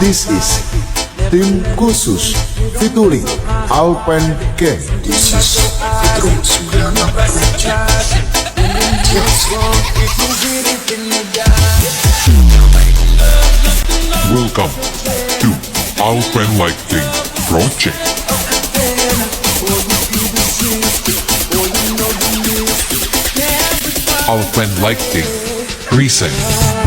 This is tim khusus featuring Alpen Gang. This is Petro 96 Welcome to Alpen Lighting Project. Alpen Lighting present